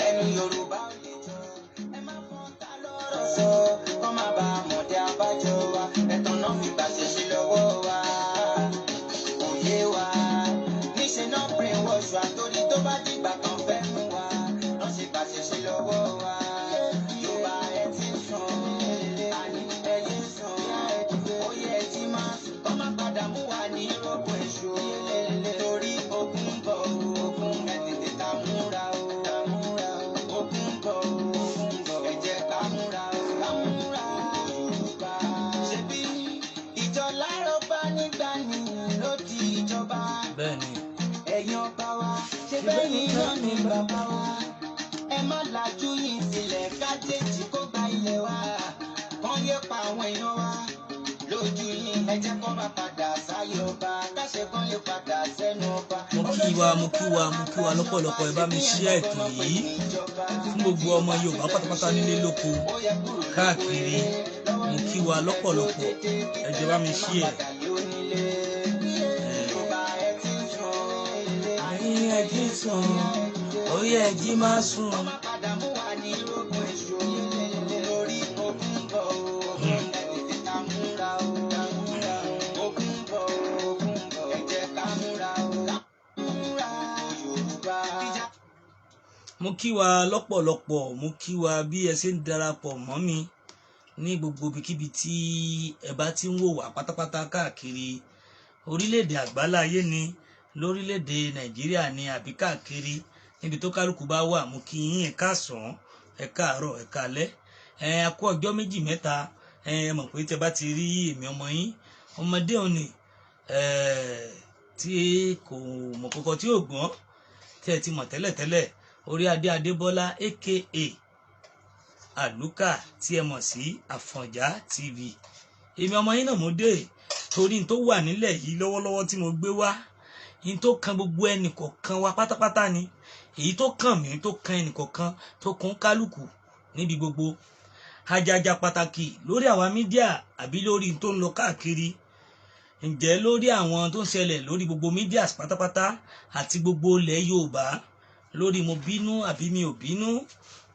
ẹnu Yorùbá ò lè jọ ẹ má fọ́n ká lọ́rọ̀ sọ kọ́ má bá mọ̀dé abájọ wa ẹ̀tàn náà fi gbàṣẹ sí lọ́wọ́ wa òye wa níṣẹ́ náà brain wash wa torí tó bá dìgbà kan fẹ́ mú wa náà ṣe gbàṣẹ sí lọ́wọ́ wa Yorùbá ẹ ti sùn àní ẹyẹ sùn ó yẹ ẹ ti máa sùn kọ́ má padà mú wa ní rògbòn èṣù torí ogun ń bọ̀ ogun ẹ tètè ká múra o. Bẹ́ẹ̀ni. Ẹ̀yin ọba wa ṣe bẹ́ẹ̀ ni iná ni bàbá wa ẹ má lajú yín sílẹ̀ kájèjì kó gba ilẹ̀ wa kán yé pa àwọn èèyàn wa lójú yín ẹ jẹ́ kó má padà sáyé ọba káṣe kán lè padà sẹ́nu ọba. Mo kí wa lọ́pọ̀lọpọ̀ ẹ bá mi share ètò yìí fún gbogbo ọmọ Yorùbá pátápátá nílé lóko káàkiri. Mo kí wa lọ́pọ̀lọpọ̀ ẹ jẹ́ bá mi share. Ẹjí sùn, ó yẹ ẹjí máa sùn. Mo kí wa lọ́pọ̀lọpọ̀, mo kí wa bí ẹ ṣe ń darapọ̀ mọ́ mi ní gbogbo ibikíbi tí ẹ bá ti ń wò wá pátápátá káàkiri orílẹ̀-èdè àgbáláyé ni lórílẹ̀-èdè Nàìjíríà ni àbí káàkiri níbi tó kálukú bá wà. Mo kí yín ẹ káàsán, ẹ káàárọ̀, ẹ káalẹ́, a kú ọjọ́ méjì mẹ́ta. Mọ̀ pé tẹ bá ti rí èmi ọmọ yín ọmọdé òní tí kò mọ̀ kọ́kọ́ tí ò gbọ́n tí ẹ ti mọ̀ tẹ́lẹ̀tẹ́lẹ̀ orí adé Adébọ́lá aka Àlùkà tí ẹ mọ̀ sí Àfọ̀njá TV. Èmi ọmọ yín náà mo dé torí n tó wà nílẹ̀ yìí lọ́wọ́lọ́wọ́ tí mo gbé wá in tó kan gbogbo ẹnìkọ̀ọ̀kan wa pátápátá ni èyí tó kàn mí tó kan ẹnìkọ̀ọ̀kan tó kún kálukú níbi gbogbo àjàjà pàtàkì lórí àwa mídíà àbí lórí tó ń lọ káàkiri ǹjẹ́ lórí àwọn tó ń ṣẹlẹ̀ lórí gbogbo mídíà pátápátá àti gbogbo ilẹ̀ Yorùbá lórí mo bínú àbí mi ò bínú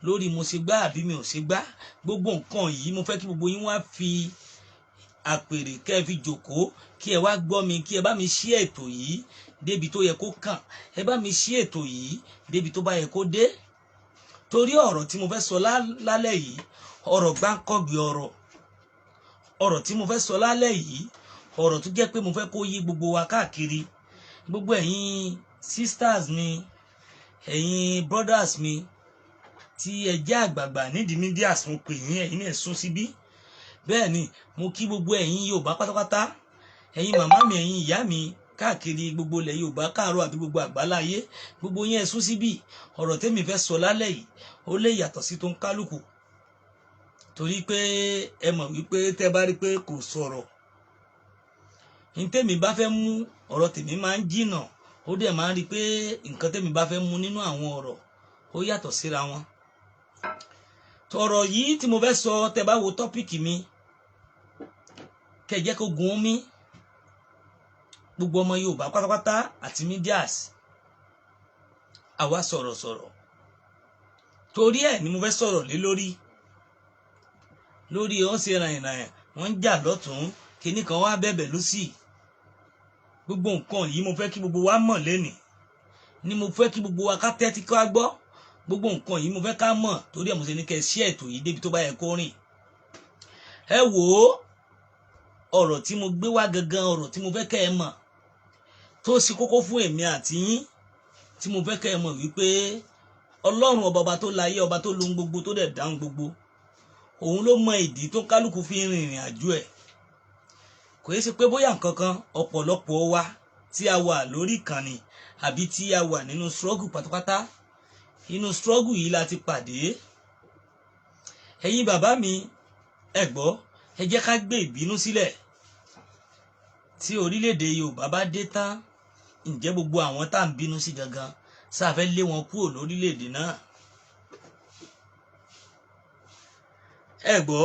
lórí mo ṣe gbá àbí mi ò ṣe gbá gbogbo nǹkan yìí mo fẹ́ kí gbogbo yín wá fi àpèrè kẹ́ ẹ fi jòkó kí ẹ wá gbọ́ mi kí ẹ bá mi share ètò yìí débi tó yẹ kó kàn ẹ bá mi share ètò yìí débi tó bá yẹ kó dé torí ọ̀rọ̀ tí mo fẹ́ sọ lálẹ́ yìí ọ̀rọ̀ gbáǹkọ́gbì ọ̀rọ̀ tí mo fẹ́ sọ lálẹ́ yìí ọ̀rọ̀ tó jẹ́ pé mo fẹ́ kó yí gbogbo wa káàkiri gbogbo ẹ̀yin sisters mi ẹ̀yin brothers mi tí ẹ jẹ́ àgbààgbà nídìí mídíà mo pè yín ẹ̀yin náà sún síbí bẹ́ẹ̀ ni mo kí gbogbo ẹ̀yin Yorùbá pátápátá ẹ̀yin màmá mi ẹ̀yin ìyá mi káàkiri gbogbo ilẹ̀ Yorùbá káàárọ̀ àbí gbogbo àgbáláyé gbogbo yín ẹ sún síbí ọ̀rọ̀ tẹ́mi fẹ́ sọ lálẹ́ yìí ó lè yàtọ̀ sí tó ń kálukú torí pé ẹ mọ̀ wípé tẹ́ bá rí pé kò sọ̀rọ̀ ní tẹ́mi bá fẹ́ mú ọ̀rọ̀ tèmi máa ń jìnà ó dẹ̀ máa ń rí pé nǹkan tẹ́mi bá fẹ́ mú nínú àwọn ọ̀rọ̀ ó yàtọ̀ síra wọn tọ̀rọ̀ yìí tí mo fẹ́ sọ tẹ́ bá wo tọ́pìkì mi kẹ́ jẹ́ kó gun mi gbogbo ọmọ Yorùbá pátápátá àti mídíàs àwa sọ̀rọ̀ torí ẹ̀ ni mo fẹ́ sọ̀rọ̀ lé lórí ó ń ṣe ràìnràìn wọ́n ń jà lọ́tún kíní kan wá bẹ̀bẹ̀ lọ́sì gbogbo nǹkan yìí mo fẹ́ kí gbogbo wa mọ̀ lẹ́nìí ni mo fẹ́ kí gbogbo wa ká tẹ́tí ká gbọ́ gbogbo nǹkan yìí mo fẹ́ ká mọ̀ torí ẹ̀ mo ṣe ní kẹ́ share ètò yìí débi tó bá yẹ kó rìn ẹ wò ó ọ̀rọ̀ tí mo gbé wá gangan ọ̀rọ̀ tí mo fẹ́ kẹ́ ẹ mọ̀ tó ṣe kókó fún èmi àti yín tí mo fẹ́ kẹ́ ẹ mọ̀ wípé Ọlọ́run ọba tó láyé ọba tó lóhun gbogbo tó dẹ̀ dáhùn gbogbo òun ló mọ ìdí tó kálukú fi ń rìnrìn àjò ẹ̀ kò yẹ ṣe pé bóyá nǹkan kan ọ̀pọ̀lọpọ̀ wa tí a wà lórí ìkànnì àbí tí a wà nínú struggle pátápátá inú struggle yìí la ti pàdé ẹ̀yin bàbá mi ẹ gbọ́ ẹ jẹ́ ká gbé ìbínú sílẹ̀ tí orílẹ̀-èdè Yorùbá bá dé tán ǹjẹ́ gbogbo àwọn tá à ń bínú sí gangan sáfẹ́ lé wọn kúrò lórílẹ̀-èdè náà ẹ gbọ́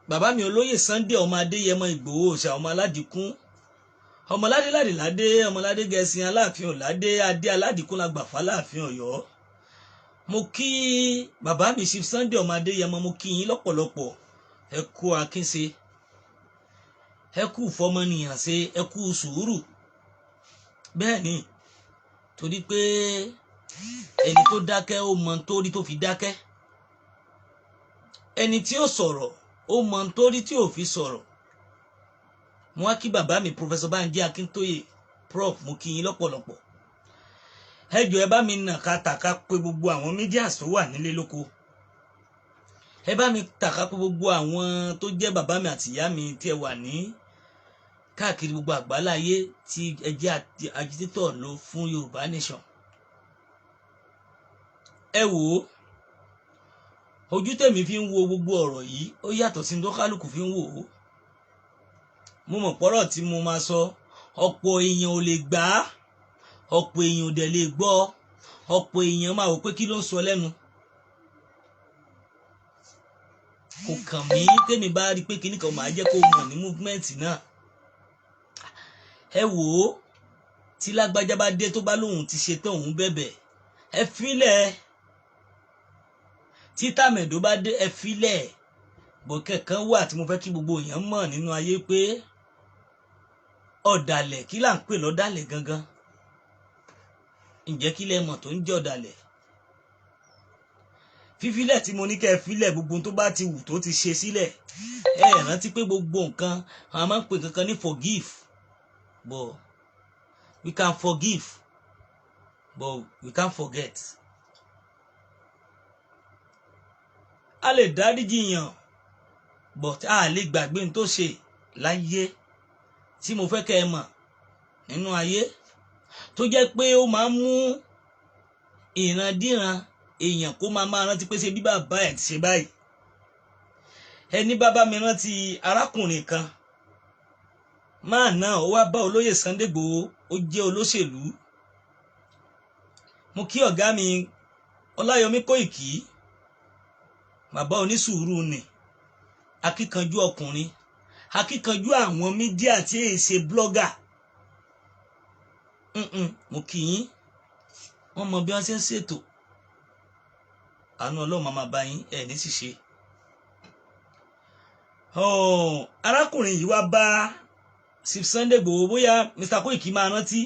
bàbá mi olóyè Sunday ọmọ Adéyẹmọ Ìgbòho Òòṣà ọmọ Aládìkún ọmọládé ládé ládé ọmọládé gẹ̀ẹ́sìn aláàfin ọ̀ládé adé aládìkúnlá gbàfà láàfin Ọ̀yọ́. Mo kí bàbá mi Chief Sunday ọmọ Adéyẹmọ, mo kí yín lọ́pọ̀lọpọ̀. Ẹ kú akínṣe, ẹ kú fọmọnìyàn ṣe, ẹ kú sùúrù. Bẹ́ẹ̀ ni, torí pé ẹni tó dákẹ́ ó mọ nítorí tó fi dákẹ́, ẹni tí ó sọ̀rọ̀ ó mọ nítorí tí ò fi sọ̀rọ̀. Mo wá kí bàbá mi Professor Banji Akíntóyè Prof, mo kí yín lọ́pọ̀lọpọ̀. Ẹ jọ̀ọ́ ẹ bá mi nà ká tàka pé gbogbo àwọn medias tó wà nílé lóko. Ẹ bá mi tàka pé gbogbo àwọn tó jẹ́ bàbá mi àti ìyá mi tí ẹ wà ní káàkiri gbogbo àgbáláyé tí ẹ jẹ́ agitator ló fún Yorùbá Nation. Ẹ wò ó, ojú tèmi fi ń wo gbogbo ọ̀rọ̀ yìí ó yàtọ̀ sí tó kálukú fi ń wò ó. Mo mọ̀ pọ́rọ̀ tí mo máa sọ ọ̀pọ̀ èèyàn ò lè gbà á, ọ̀pọ̀ èèyàn ò dẹ̀ lè gbọ́, ọ̀pọ̀ èèyàn máa wò pé kí ló ń sọ lẹ́nu. Kò kàn mí tèmi bá rí pé kíní kan máa jẹ́ kó mọ̀ ní movement náà. Ẹ wò ó, tí lágbájá bá dé tó bá lóhun ti ṣe tán òun bẹ̀bẹ̀, ẹ filẹ̀. Tí tàmẹ̀dó bá dé, ẹ filẹ̀. Bọ̀kẹ́ kan wà tí mo fẹ́ kí gbogbo èèyàn mọ̀ nínú ayé pé ọ̀dàlẹ̀, kí là ń pè lọ́dàlẹ̀ gangan? Ǹjẹ́ kí lẹ mọ̀ tó ń jẹ́ ọ̀dàlẹ̀? Fífilẹ̀ tí mo ní kẹ́ ẹ filẹ̀, gbogbo tó bá ti wù tó ti ṣe sílẹ̀. Ẹ rántí pé gbogbo nǹkan a máa ń pè kankan ní forgive, but we can forgive, but we can't forget. A lè dáríjì yàn, but a lè gbàgbé n tó ṣe láyé. Tí mo fẹ́ kẹ́ ẹ mọ̀ nínú ayé tó jẹ́ pé ó máa ń mú ìrandíran èèyàn kó máa rántí pé ṣe bí bàbá ẹ̀ ti ṣe báyìí. Ẹni bàbá mi rántí arákùnrin kan, máa náà ó wá bá olóyè Sunday Igboho, ó jẹ́ olóṣèlú. Mo kí ọ̀gá mi Ọláyọmí Kóìkí, bàbá onísùúrù ni, akíkanjú ọkùnrin, akíkanjú àwọn mídíà tí èyí ṣe blogger. Mo kí yín, wọ́n mọ bí wọ́n ṣe ń ṣètò. Àánú Ọlọ́run máa bá yín, ẹ̀ ní ṣìṣe. Arákùnrin yìí wá bá Chief Sunday Igboho, bóyá Mr. Kóìkí máa rántí.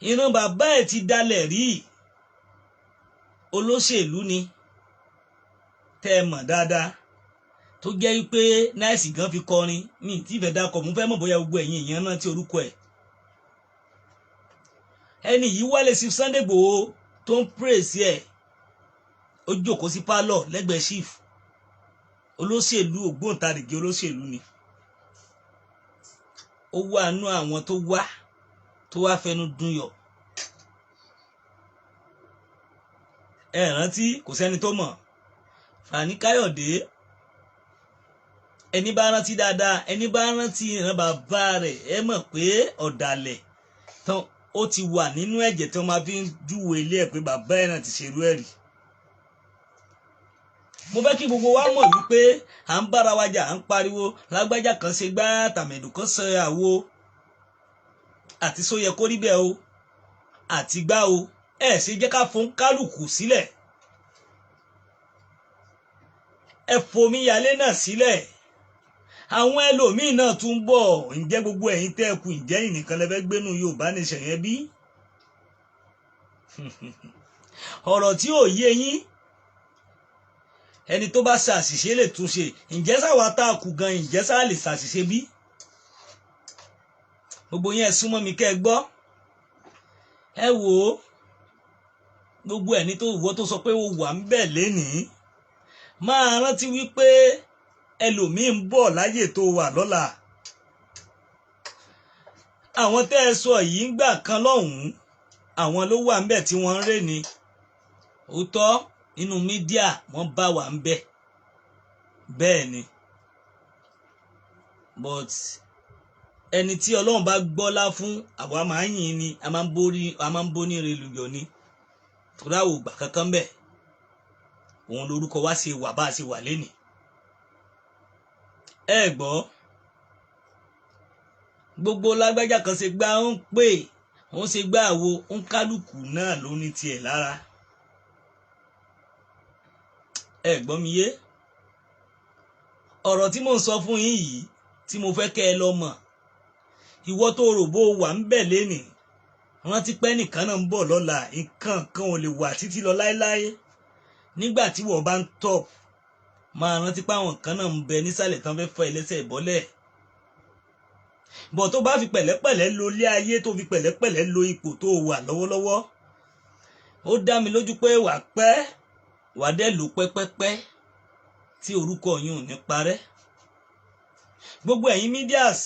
Ìran bàbá ẹ̀ ti dalẹ̀ rí, olóṣèlú ni, tẹ́ ẹ mọ̀ dáadáa, tó jẹ́ wípé náìsì gan fi kọrin. Mi tí ìfẹ́ dákọ̀, mo fẹ́ mọ̀ bóyá gbogbo ẹ̀yin èèyàn náà tí orúkọ ẹ̀. Ẹni yìí wálé Chief Sunday Igboho tó ń praise ẹ̀, ó jókòó sí pálọ̀ lẹ́gbẹ̀ẹ́ chief. Olóṣèlú, ògbóǹtarìgì olóṣèlú ni. Ó wà nú àwọn tó wá fẹnu dùnyọ̀. Ẹ rántí, kò sẹ́ni tó mọ̀. Fani Káyọ̀dé, ẹni bá rántí dáadáa, ẹni bá rántí ìran bàbá rẹ̀, ẹ mọ̀ pé ọ̀dàlẹ̀ tán ó ti wà nínú ẹ̀jẹ̀ tí wọ́n máa fi ń júwe ilé ẹ̀ pé bàbá ẹ̀ náà ti ṣerú ẹ̀rí. Mo fẹ́ kí gbogbo wa mọ̀ wípé à ń bára wa jà, à ń pariwo lágbájá kan ṣe gbá, tàmẹ̀dù kan ṣe àwo, àti só yẹ kó rí bẹ́ẹ̀ o, àti gbá o. Ẹ ṣe jẹ́ ká fún kálukú sílẹ̀. Ẹ fomi yalé náà sílẹ̀. Àwọn ẹlòmíín náà tún bọ̀. Ǹjẹ́ gbogbo ẹ̀yin tẹ́ ẹ kù, ǹjẹ́ yìí nìkan lẹ fẹ́ gbénu Yorùbá Nation yẹn bí? Ọ̀rọ̀ tí ò yé yín, ẹni tó bá ṣàṣìṣe lè túnṣe. Ǹjẹ́ sáwà tá a kù gan, ǹjẹ́ sáà lè ṣàṣìṣe bí? Gbogbo yẹn súnmọ́ mi kẹ́ ẹ gbọ́. Ẹ wò ó, gbogbo ẹni tó wọ́ tó sọ pé ó wà ń bẹ̀ lénìí, máa rántí wípé ẹlòmíín bọ̀ láyè tó wà lọ́la. Àwọn tẹ́ ẹ sọ yìí ń gbà kan lọ́hùn-ún, àwọn ló wà ń bẹ̀ tí wọ́n ń rè ní. Òótọ́, nínú mídíà wọ́n bá wà ń bẹ̀. Bẹ́ẹ̀ ni. But ẹni tí Ọlọ́run bá gbọ́lá fún, àwa máa ń yìn ni, a máa ń bó ní relùyọ̀ ni. Tóra ò gbà kankan bẹ̀. Òun lórúkọ wá ṣe wà bá ṣe wà lénìí. Ẹ gbọ́, gbogbo lágbájá kan ṣe gbá ń pè wọ́n ṣe gbá àwo ń kálukú náà ló ní tiẹ̀ lára. ẹ gbọ́ mi yé ọ̀rọ̀ tí mò ń sọ fún yín yìí tí mo fẹ́ kẹ́ ẹ lọ mọ̀ ìwọ tó rò bó wà ń bẹ̀ lénìí rántí pé nìkan náà ń bọ̀ lọ́la nǹkan kan ò lè wà títí lọ láéláé nígbà tí wọ́n bá ń tọ̀ máa rántí pé àwọn kan náà ń bẹ nísàlẹ̀ tán fẹ́ fọ́ ẹlẹ́sẹ̀ ìbọ́lẹ̀ bọ̀ tó bá fi pẹ̀lẹ́pẹ̀lẹ́ lo ilé ayé tó fi pẹ̀lẹ́pẹ̀lẹ́ lo ipò tó wà lọ́wọ́lọ́wọ́ ó dá mi lójú pé wà pẹ́ wà dẹ́ lò pẹ́pẹ́pẹ́ tí orúkọ yín ò ní parẹ́. Gbogbo ẹ̀yin medias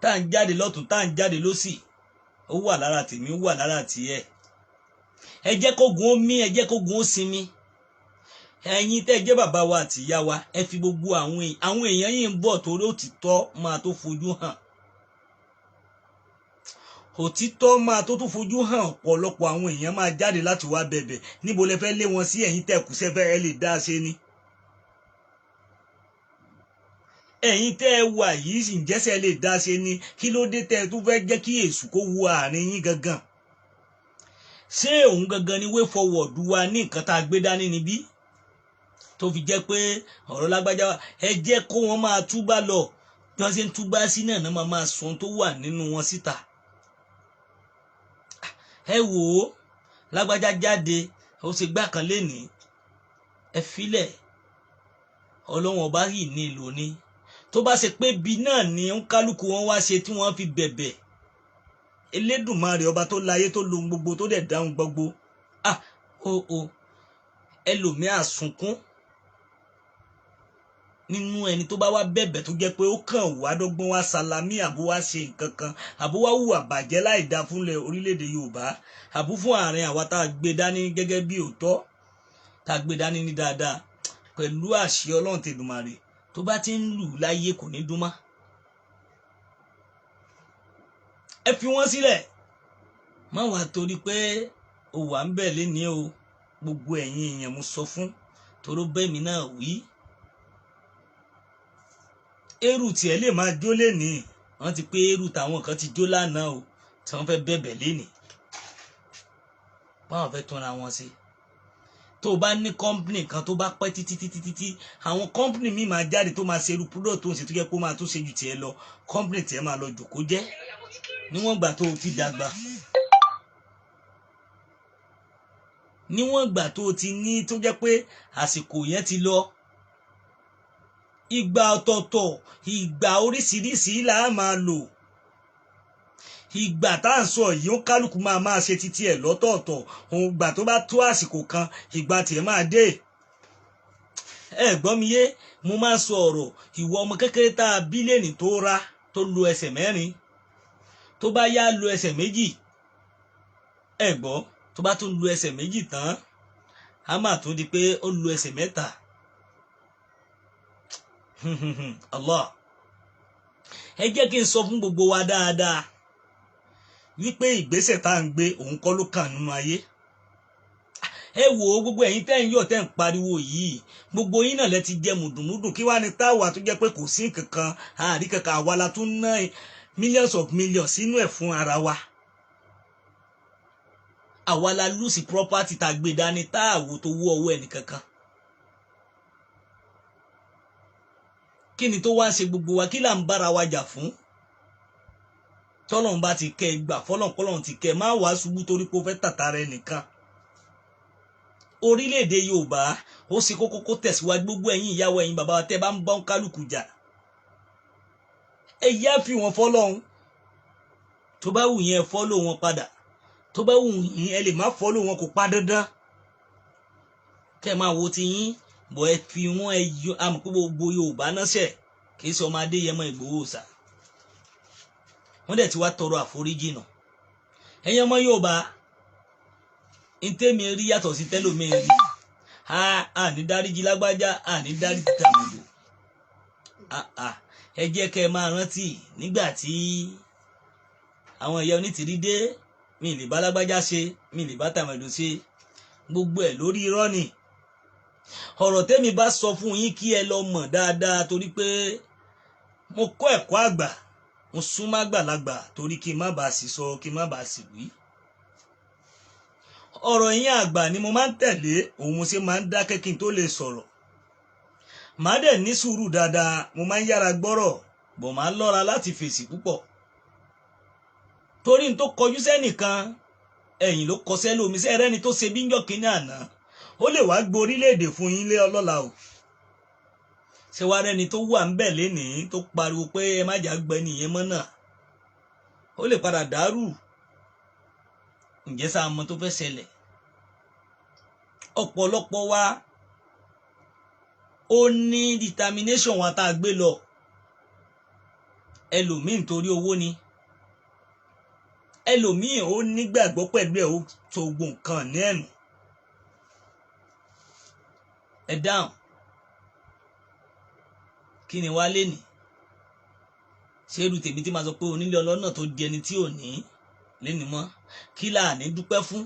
tá à ń jáde lọ́tún tá à ń jáde lósì ó wà lára tèmi ó wà lára tiẹ̀. ẹ jẹ́ kógun ó mí ẹ jẹ́ kógun ó sinmi. ẹ̀yin tẹ́ jẹ́ bàbá wa àti ìyá wa ẹ fi gbogbo àwọn èèyàn yìí ń bọ̀ torí òtítọ́ máa tó fojú hàn. òtítọ́ máa tó fojú hàn ọ̀pọ̀lọpọ̀ àwọn èèyàn máa jáde láti wá bẹ̀bẹ̀ níbo lẹ fẹ́ lé wọn sí ẹ̀yin tẹ́ kù sẹ́fẹ́ ẹ lè dá a ṣe ni. ẹ̀yin tẹ́ ẹ wà yìí sì ń jẹ́sẹ̀ lè dá a ṣe ni kí ló dé tẹ́ ẹ tó fẹ́ jẹ́ kí èṣù kó wo àárín yín gangan. ṣé òun gangan ni way forward wa ní nǹkan tá a gbé dání níbí tó fi jẹ́ pé ọ̀rọ̀ lágbájá wa ẹ jẹ́ kó wọ́n máa túbá lọ bí wọ́n ṣe ń túbá sí náà náà máa sọ ohun tó wà nínú wọn síta. ẹ wò ó lágbájá jáde ó ṣe gbá kan lénìí ẹ filẹ̀ ọlọ́wọ́n ọba yìí ní ìlú ní tó bá ṣe pé bí náà ni ń kálukú wọn wá ṣe tí wọ́n fi bẹ̀bẹ̀ Elédùmarè ọba tó láyé tó lo gbogbo tó dẹ̀ dáhùn gbogbo ẹlòmíà sunkún nínú ẹni tó bá wá bẹ̀bẹ̀ tó jẹ́ pé ó kàn wá dọ́gbọ́n wá salami àbó wá ṣe nǹkan kan àbó wá hùwà bàjẹ́ láì dá fúnlẹ̀ orílẹ̀-èdè Yorùbá àbó fún àárín àwa tá a gbé dání gẹ́gẹ́ bí òótọ́ tá a gbé dání ní dáadáa pẹ̀lú àṣẹ Ọlọ́run tèdùmarè tó bá ti ń lù láyé kò ní dún mọ́. ẹ fi wọ́n sílẹ̀ má wá torí pé ó wà ń bẹ̀ lénìí o gbogbo ẹ̀yin èèyàn mo sọ fún toró bẹ́mi náà wí. Eru tiẹ̀ lè máa jó lénìí wọ́n ti pé eru táwọn kan ti jó lánàá o tí wọ́n fẹ́ bẹ̀bẹ̀ lénìí báwọn fẹ́ túnra wọn sí. tó o bá ní kọ́ńpìnì kan tó bá pẹ́ títí àwọn kọ́ńpìnì míì máa jáde tó máa ṣe irú púrọ̀ tó ń ṣe tó yẹ kó máa tún ṣe ju tiẹ̀ lọ kọ́ńpìnì tiẹ̀ máa lọ jòkó jẹ́ níwọ̀n ìgbà tó o ti dàgbà níwọ̀n ìgbà tó o ti ní tó jẹ́ pé àsìkò yẹn ti lọ. Ìgbà ọ̀tọ̀ọ̀tọ̀ ìgbà oríṣiríṣi là á máa lò. Ìgbà tá à ń sọ yìí ó kálukú máa ṣe títí ẹ̀ lọ́tọ̀ọ̀tọ̀ òun ìgbà tó bá tó àsìkò kan ìgbà tiẹ̀ máa dé. ẹ gbọ́ mi yé mo máa sọ ọ̀rọ̀ ìwọ ọmọ kékeré tá a bí lẹ́nì tó ra tó lo ẹsẹ̀ mẹ́rin tó bá yá lo ẹsẹ̀ méjì ẹ gbọ́ tó bá tún lo ẹsẹ̀ méjì tán á máa tún di pé ó lo ẹsẹ̀ mẹ́ta. Allah ẹ jẹ́ kí n sọ fún gbogbo wa dáadáa wípé ìgbésẹ̀ tá à ń gbé òun kọ́ ló kàn nínú ayé. ẹ wò ó gbogbo ẹ̀yin tẹ́ ń yọ̀ tẹ́ ń pariwo yìí gbogbo yín náà lẹ ti jẹ mùdùnmùdùn kí wàá ní táwa tó jẹ́ pé kò sí kankan àárí kankan àwa la tún ná millions of millions sínú ẹ̀ fún ara wa. àwa la lùsì property tá a gbé dání tá àwò tó wú ọwọ́ ẹnì kankan. kí ni tó wá ń ṣe gbogbo wa kí là ń bára wa jà fún. tọ́lọ́run bá ti kẹ́ ẹ gbà fọ́lọ́run ti kẹ́ ẹ má wàá ṣubú torí pé ó fẹ́ tàtàrà ẹnìkan. orílẹ̀-èdè Yorùbá ó ṣe kókó kó tẹ̀síwájú gbogbo ẹ̀yin ìyàwó ẹ̀yin bàbá wa tẹ́ bá ń bá ń kálukú jà. ẹ yá fi wọn fọ́lọ́run tó bá wù yín ẹ fọ́lọ́ wọn padà tó bá wù yín ẹ lè má fọ́lọ́ wọn kò pa dandan. kẹ́ ẹ máa wo ti yín bọ̀ ẹ fi wọ́n ẹ yọ àmọ́ pé gbogbo Yorùbá náà ṣẹ̀ kì í ṣe ọmọ Adéyẹmọ Ìgbòho sà wọ́n dẹ̀ ti wá tọrọ àforíjì náà. ẹ̀yin ọmọ Yorùbá ntẹ́mi rí yàtọ̀ sí tẹ́lómi rí àní dáríjì lágbájá àní dáríjì tàmọ̀dò. ẹ jẹ́ kẹ́ ẹ máa rántí nígbà tí àwọn ìyá onítìrí dé mi lè bá lágbájá ṣe mi lè bá tàmọ̀dò ṣe gbogbo ẹ̀ lórí irọ́ ni. ọ̀rọ̀ tẹ́mi bá sọ fún yín kí ẹ lọ mọ̀ dáadáa torí pé mo kọ́ ẹ̀kọ́ àgbà mo súnmọ́ àgbàlagbà torí kí n má bàa sì sọ kí n má bàa sì wí. Ọ̀rọ̀ yín àgbà ni mo máa ń tẹ̀lé, òun mo ṣe máa ń dákẹ́ kí n tó lè sọ̀rọ̀. Màá dẹ̀ ní sùúrù dáadáa, mo máa ń yára gbọ́rọ̀ bọ̀ máa lọ́ra láti fèsì púpọ̀. Torí n tó kọjú sẹ́nìkan ẹ̀yìn ló kọ sẹ́lómi, sẹ́rẹ́ni tó ṣe bíńjọ́ kínní àná ó lè wá gbé orílẹ̀-èdè fún yín lé ọlọ́la o. Ṣé wàá rẹ́ni tó wà ń bẹ̀ lénìí tó pariwo pé ẹ má jà gbẹ nìyẹn mọ́ náà, ó lè padà dàrú. Ǹjẹ́ sáà mọ̀ tó fẹ́ ṣẹlẹ̀? Ọ̀pọ̀lọpọ̀ wa ó ní determination wa tá a gbé lọ. Ẹlòmíì nítorí owó ni, ẹlòmíì ó nígbàgbọ́ pẹ̀lú ẹ̀ ó tó gbogbo nǹkan ní ẹ̀nu. Ẹ dáhùn, kí ni wá lénìí? Ṣé irú tèmi tí màá sọ pé onílé ọlọ́nà tó di ẹni tí ò ní lénìí mọ́, kí là ní dúpẹ́ fún?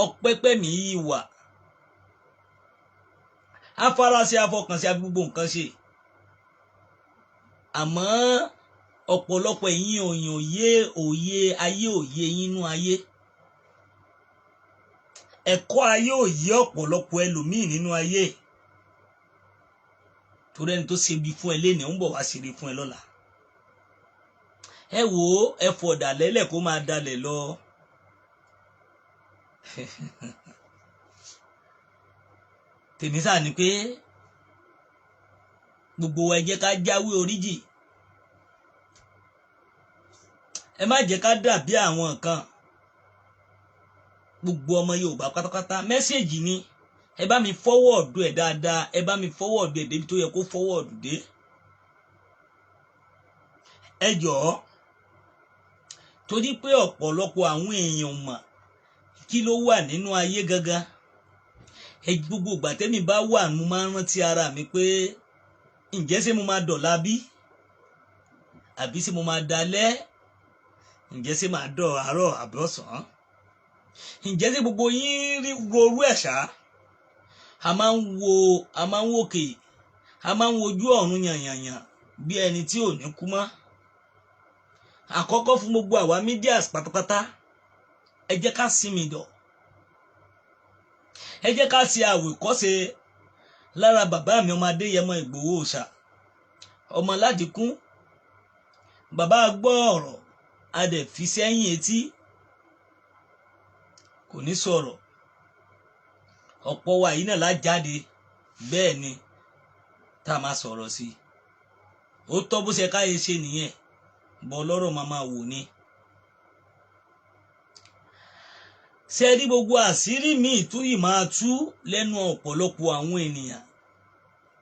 Ọpẹ́pẹ́ mi yìí wà, afárasí afọkànsí àfi gbogbo nǹkan ṣe. Àmọ́ ọ̀pọ̀lọpọ̀ ẹ̀yin òye ayé òye yín nú ayé. Ẹ̀kọ́ ayé òye ọ̀pọ̀lọpọ̀ ẹlòmíì nínú ayé. Torí ẹni tó ṣe bí fún ẹ lénìí ń bọ̀ wá ṣeré fún ẹ lọ́la. Ẹ wò ó, ẹ fọ̀dà lẹ́lẹ̀ kó máa dalẹ̀ lọ. Tèmi sáà ni pé gbogbo wa ẹ jẹ́ ká jáwé oríjì. Ẹ má jẹ́ ká dàbí àwọn kan. Gbogbo ọmọ Yorùbá pátápátá mẹ́sẹ̀jì ni, ẹ bá mi fọ́wọ́ọ̀dù ẹ̀ dáadáa, ẹ bá mi fọ́wọ́ọ̀dù ẹ̀ débi tó yẹ kó fọ́wọ́ọ̀dù dé. Ẹ jọ̀ọ́, torí pé ọ̀pọ̀lọpọ̀ àwọn èèyàn mọ̀ kí ló wà nínú ayé gangan. Gbogbo ìgbà tẹ́mi bá wà mo máa ń rántí ara mi pé ǹjẹ́ ṣé mo máa dọ̀la bí? Àbí ṣé mo máa dalẹ́? Ǹjẹ́ ṣé máa dọ̀ àárọ̀ àbí ọ̀sán? Ǹjẹ́ ṣé gbogbo yín rí rorú ẹ̀ ṣá? A máa ń wòkè, a máa ń wojú ọ̀run yànyànyàn bí ẹni tí ò ní kú mọ́. Àkọ́kọ́ fún gbogbo àwa mídíàs pátápátá, ẹ jẹ́ ká sinmi dọ̀. Ẹ jẹ́ ká ṣe àwòkọ́ṣe lára bàbá mi ọmọ Adéyẹmọ Ìgbòho Òòṣà, ọmọ Ládìkún. Bàbá gbọ́ ọ̀rọ̀ a dẹ̀ fi sẹ́yìn etí, kò ní sọ̀rọ̀. Ọ̀pọ̀ wa yìí náà lájáde bẹ́ẹ̀ ni tá a máa sọ̀rọ̀ sí. Ó tọ́ bó ṣe káyé ṣe nìyẹn, bọ́ lọ́rọ̀ máa wò ni. Ṣé rí gbogbo àṣírí míì tún yìí máa tú lẹ́nu ọ̀pọ̀lọpọ̀ àwọn ènìyàn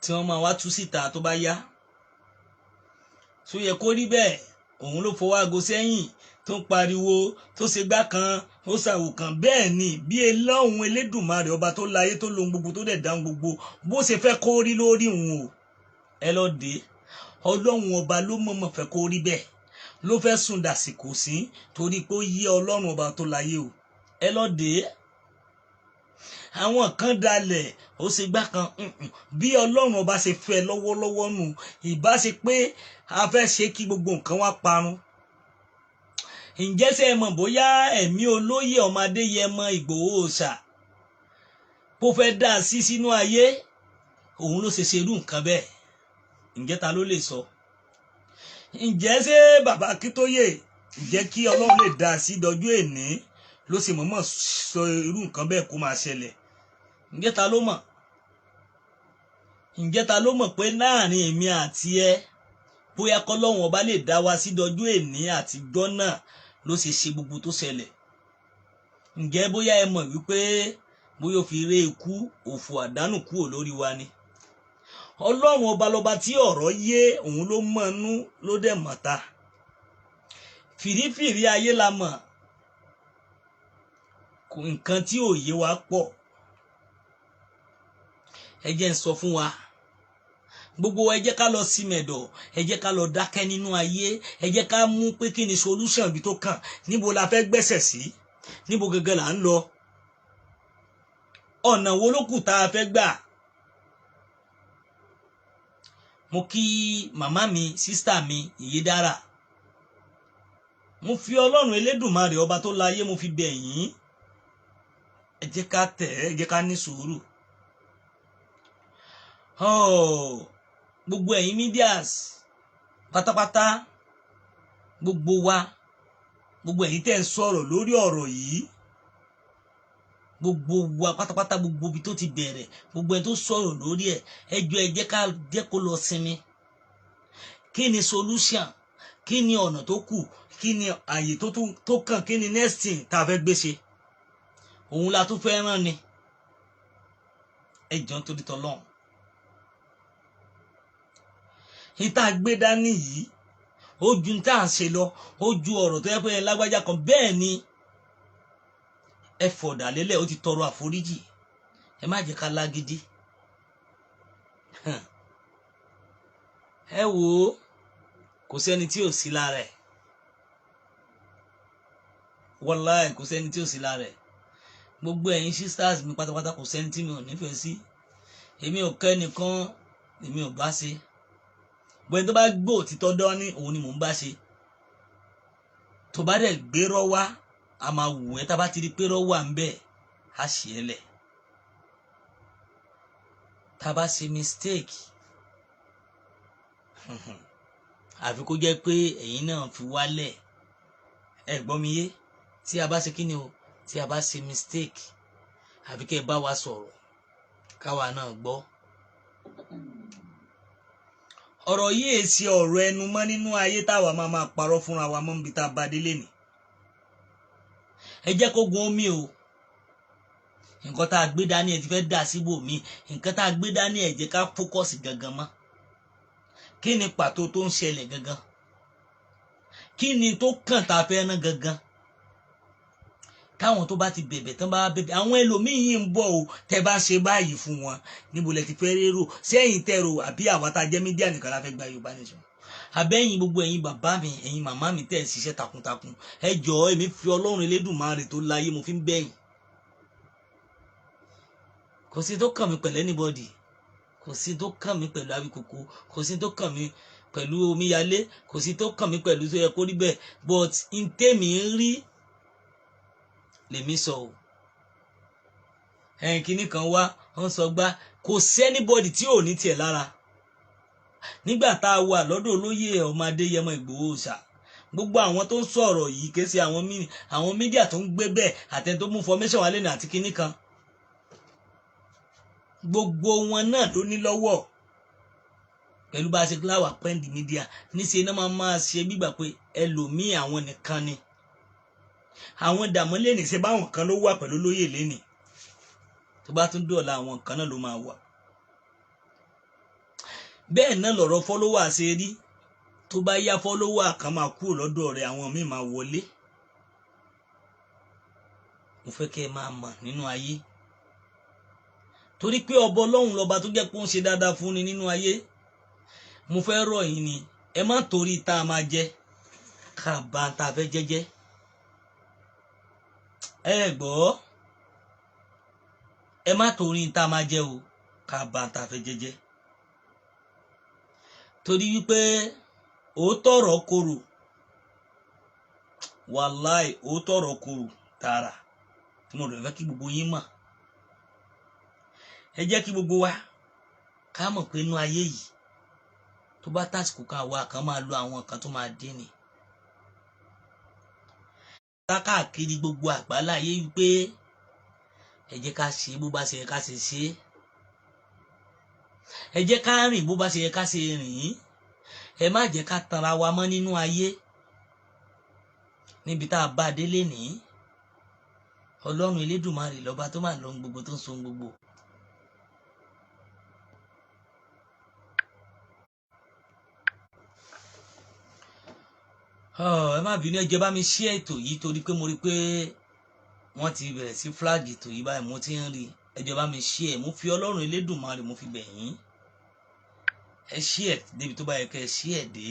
tí wọ́n máa wá tú síta tó bá yá. Ṣó yẹ kó rí bẹ́ẹ̀? Òun ló fọwọ́ aago sẹ́yìn tó ń pariwo tó ṣe gbá kan ó ṣàwò kan. Bẹ́ẹ̀ ni bí Ọlọ́run Elédùmarè ọba tó láyé tó lohun gbogbo tó dẹ̀ dáhùn gbogbo bó ṣe fẹ́ kó rí lórí òun o. Ẹ lọ dé, Ọlọ́run ọba ló mọ̀ọ́mọ̀ fẹ́ kó rí bẹ́ẹ̀, ló fẹ́ sùn dàsìkò sí torí pé ó yé Ọlọ́run ọba tó láyé o. Ẹ lọ dé, àwọn kan dalẹ̀ ó ṣe gbá kan bí Ọlọ́run ọba ṣe fẹ́ lọ́wọ́lọ́wọ́ nù. Ìbá ṣe pé a fẹ́ ṣe kí gbogbo nǹkan wá parun. Ǹjẹ́ ṣé ẹ mọ̀ bóyá ẹ̀mí olóyè ọmọ Adéyẹmọ Ìgbòho Òòṣà kó fẹ́ dá sí sínú ayé, òun ló ṣe ṣerú nǹkan bẹ́ẹ̀? Ǹjẹ́ ta ló lè sọ? Ǹjẹ́ ṣé bàbá Akíntóyè ǹjẹ́ kí Ọlọ́run lè dá sí dọjú èní ló sì mọ̀ọ́mọ̀ sọ irú nǹkan bẹ́ẹ̀ kó máa ṣẹlẹ̀? Ǹjẹ́ ta ló mọ̀? Ǹjẹ́ ta ló mọ̀ pé láàrin èmi àti ẹ bóyá kọ́lọ́run ọba lè dá wa sí dọjú èní àtijọ́ náà ló ṣe ṣe gbogbo tó ṣẹlẹ̀? Ǹjẹ́ bóyá ẹ mọ̀ wípé bóyá ó fi ré ikú òfò àdánù kúrò lórí wa ni? Ọlọ́run ọba lọba tí ọ̀rọ̀ yé, òun ló mọ̀ọ́nú ló dẹ̀ mọ̀ta. Fìrífìrí ayé la mọ̀, nǹkan tí ò yé wa pọ̀. Ẹ jẹ́ ń sọ fún wa, gbogbo ẹ jẹ́ ká lọ sí mẹ̀dọ̀, ẹ jẹ́ ká lọ dákẹ́ nínú ayé, ẹ jẹ́ ká mú pé kí ni solution bí tó kàn, níbo la fẹ́ gbẹ́sẹ̀ sí, níbo gẹ́gẹ́ là ń lọ, ọ̀nà wo ló kù tá a fẹ́ gbà. mo kí màmá mi sister mi Ìyè Dára. Mo fi Ọlọ́run Elédùmarè ọba tó láyé mo fi bẹ̀ yín, ẹ jẹ́ ká tẹ̀, ẹ jẹ́ ká ní sùúrù. Gbogbo ẹ̀yin medias pátápátá, gbogbo wa, gbogbo ẹ̀yin tẹ́ ń sọ̀rọ̀ lórí ọ̀rọ̀ yìí, gbogbo wa pátápátá, gbogbo ibi tó ti bẹ̀rẹ̀, gbogbo ẹni tó sọ̀rọ̀ lórí ẹ̀, ẹ jọ̀ọ́ ẹ jẹ́ ká jẹ́ kó lọ sinmi. Kí ni solution? Kí ni ọ̀nà tó kù? Kí ni àyè tó kàn? Kí ni next thing tá a fẹ́ gbé ṣe? Òun la tún fẹ́ rán ni. Ẹ jọ̀ọ́ nítorí t'Ọlọ́run. Ìta gbé dání yìí ó ju tá à ń ṣe lọ, ó ju ọ̀rọ̀ tó yẹ pé lágbájá kan bẹ́ẹ̀ ni. Ẹ fọ̀dà lélẹ̀, ó ti tọrọ àforíjì. Ẹ má jẹ́ ká lágídí. Ẹ wò ó, kò sẹ́ni tí ò sí lára ẹ̀. Wallahi kò sẹ́ni tí ò sí lára ẹ̀. Gbogbo ẹ̀yin sisters mi pátápátá kò sẹ́ni tí mi ò nífẹ̀ẹ́ sí. Èmi ò kẹ́ nìkan, èmi ò bá ṣe. Bọ́n tó bá gbọ́ òtítọ́ dání òun ni mò ń bá ṣe. Tó bá dẹ̀ gbérọ́ wá, a máa wù ẹ́, tá bá ti rí pé rọ́ wà ń bẹ̀, á ṣe é lẹ̀. Tá bá ṣe mistake, àfi kó jẹ́ pé ẹ̀yin náà fi wálẹ̀. Ẹ gbọ́ mi yé? Tí a bá ṣe kíni o, tí a bá ṣe mistake, àfi kẹ́ ẹ bá wa sọ̀rọ̀, káwa náà gbọ́. Ọ̀rọ̀ yìí èsì ọ̀rọ̀ ẹnu mọ́ nínú ayé táwa máa parọ́ fúnra wa mọ́ níbi tá a bá délé ni. Ẹ jẹ́ kó gun omi o. Nǹkan tá a gbé dání ẹ ti fẹ́ dà síbò mi. Nǹkan tá a gbé dání ẹ jẹ́ ká fókọ̀sì gangan mọ́. Kí ni pàtó tó ń ṣẹlẹ̀ gangan? Kí ni tó kàn tá a fẹ́ rán gangan? Káwọn tó bá ti bẹ̀bẹ̀ tán bá bẹ̀bẹ̀, àwọn ẹlòmíín yìí ń bọ̀ o, tẹ́ bá ṣe báyìí fún wọn, níbo lẹ ti fẹ́ rérò? Sẹ́yìn tẹ́rò àbí àwa tá jẹ́ mídíà nìkan la fẹ́ gba Yorùbá nation? Àbẹ́yìn gbogbo ẹ̀yin bàbá mi, ẹ̀yin màmá mi tẹ́ ẹ̀ ṣiṣẹ́ takuntakun, ẹ jọ̀ọ́ èmi fi Ọlọ́run Elédùmarè tó láyé mo fi ń bẹ̀yìn. Kò sí tó kàn mí pẹ̀lú anybody, kò sí tó kàn mí pẹ̀lú Awíkòkó, kò sí tó kàn mí pẹ̀lú Omíyalé, kò sí tó kàn mí pẹ̀lú tó yẹ kó rí bẹ́ẹ̀, but n tèmi ń rí lèmi sọ o. Kíní kan wá wọ́n sọ gbá, kò sí anybody tí ò ní tiẹ̀ lára. Nígbà tá a wà lọ́dọ̀ olóyè ọmọ Adéyẹmọ Ìgbòho ṣá, gbogbo àwọn tó ń sọ̀rọ̀ yìí ké sí àwọn mídíà tó ń gbé bẹ́ẹ̀ àtẹni tó mú information wálé ní àti kíní kan, gbogbo wọn náà ló ní lọ́wọ́. Pẹ̀lú bá a ṣe láwà pẹ́ndì mídíà níṣẹ́ iná máa ṣe gbígbà pé ẹlòmíì àwọn nìkan ni. Àwọn dààmú lẹ́nì ṣe báwọn kan ló wà pẹ̀lú lóyè lẹ́nì, tó bá tún dọ̀la àwọn kan náà ló máa wà. Bẹ́ẹ̀ náà lọ̀rọ̀ fọ́lọ́wà ṣe rí. Tó bá yá fọ́lọ́wà kan máa kúrò lọ́dọ̀ rẹ̀, àwọn míì máa wọlé. Mo fẹ́ kẹ́ ẹ máa mọ̀ nínú ayé, torí pé ọba Ọlọ́run lọ́ba tó jẹ́ pé ó ń ṣe dáadáa fún ni nínú ayé. Mo fẹ́ rọ̀ yín ni, ẹ má torí tá a máa jẹ ká bá ń ta fẹ́ jẹ́jẹ́. Ẹ gbọ́, ẹ má torí tá a máa jẹ o ká bá ń ta fẹ́ jẹ́jẹ́. Torí wípé òótọ́ ọ̀rọ̀ korò, wàláì òótọ́ ọ̀rọ̀ korò tààrà, tí mo rẹ̀ fẹ́ kí gbogbo yín mọ̀. Ẹ jẹ́ kí gbogbo wa ká mọ̀ pé inú ayé yìí tó bá tásìkò ká wa kan máa lo àwọn kan tó máa dín ni. Káàkiri gbogbo àgbáláyé wípé ẹ jẹ́ ká ṣe bó bá ṣe yẹ ká ṣe ṣe. Ẹ jẹ́ ká rìn bó bá ṣe yẹ ká ṣe rìn. Ẹ má jẹ́ ká tanra wa mọ́ nínú ayé. Níbi tá a bá délé ní Ọlọ́run Elédùmarè lọ́ba tó máa lọ gbogbo tó ń so gbogbo. Ẹ má bínú, ẹ jẹ́ bá mi share ètò yìí torí pé mo rí pé wọ́n ti bẹ̀rẹ̀ sí flag ètò yìí báyìí, mo ti ń rí. Ẹ jẹ́ bá mi share, mo fi Ọlọ́run Elédùmarè mo fi bẹ̀ yín. Ẹ share débi tó bá yẹ kẹ́ ẹ share dé.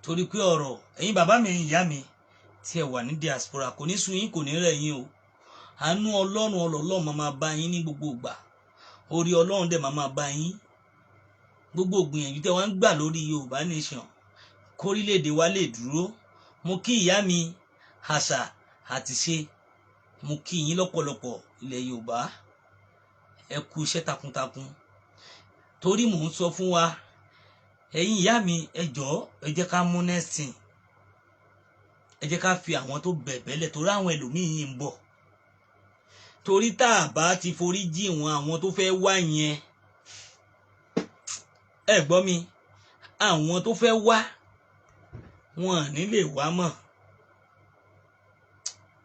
Torí pé ọ̀rọ̀ ẹ̀yin bàbá mi ìyá mi tí ẹ wà ní diaspora kò ní sú yín, kò ní rẹ̀ yín o. Àánú Ọlọ́run máa bá yín ní gbogbo ìgbà. Orí Ọlọ́run dẹ̀ máa bá yín. gbogbo ìgbìyànjú tẹ́ wọ́n ń gbà lórí Yorùbá Nation kórílẹ̀-èdè wa lè dúró. Mo kí ìyá mi àṣà àti ṣe, mo kí yín lọ́pọ̀lọpọ̀ ilẹ̀ Yorùbá, ẹ kú iṣẹ́ takuntakun. Torí mò ń sọ fún wa, ẹ̀yin ìyá mi ẹ jọ̀ọ́ ẹ jẹ́ ká mú nesting, ẹ jẹ́ ká fi àwọn tó bẹ̀bẹ̀lẹ̀ torí àwọn ẹlòmíín ń bọ̀. Torí tá a bá ti forí jì wọn àwọn tó fẹ́ wá yẹn, ẹ gbọ́ mi, àwọn tó fẹ́ wá wọn ní lè wá mọ́.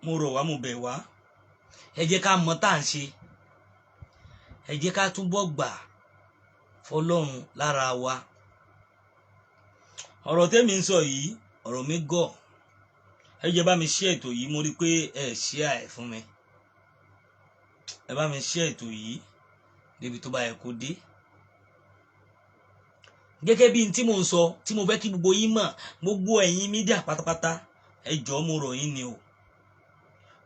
Mo rọ̀ wá, mo bẹ̀ wá, ẹ jẹ́ ká mọ̀ tá à ń ṣe, ẹ jẹ́ ká túbọ̀ gbà fọlọ́run lára wa. Ọ̀rọ̀ tẹ́mi ń sọ yìí ọ̀rọ̀ mi gọ̀, ẹ jẹ́ bá mi share ètò yìí, mo rí pé ẹ share ẹ̀ fún mi, ẹ bá mi share ètò yìí débi tó bá yẹ kó dé. Gẹ́gẹ́ bí n tí mò ń sọ tí mo fẹ́ kí gbogbo yín mọ̀, gbogbo ẹ̀yin mídíà pátápátá, ẹ jọ̀ọ́ mo rọ̀ yín ni o,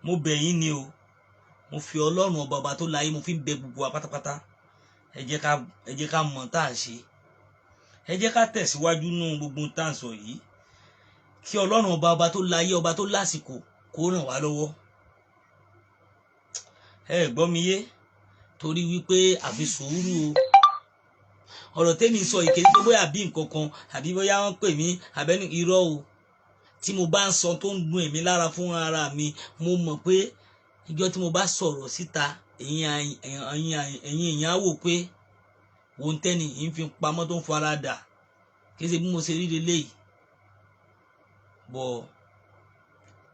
mo bẹ̀ yín ni o, mo fi Ọlọ́run ọba tó láyé mo fi ń bẹ gbogbo wa pátápátá. Ẹ jẹ́ ká mọ̀ tá à ń ṣe, ẹ jẹ́ ká tẹ̀síwájú nínú gbogbo tá à ń sọ yìí, kí Ọlọ́run ọba tó láyé ọba tó lásìkò kó ràn wá lọ́wọ́. Ẹ gbọ́ mi yé, torí wípé àfi sùúrù o. Ọ̀rọ̀ tẹ́mi sọ ìkéde tó bóyá bí nǹkan kan àbí bóyá wọ́n pè mí àbẹ́ni irọ́ o. Tí mo bá ń sọ tó ń dùn èmi lára fún ara mi, mo mọ̀ pé ìjọ tí mo bá sọ̀rọ̀ síta ẹ̀yin èèyàn á wò pé wọ́n tẹ́ni ń fi pamọ́ tó ń fara dà, kí ṣe bí mo ṣe rí leléyìí. Bọ̀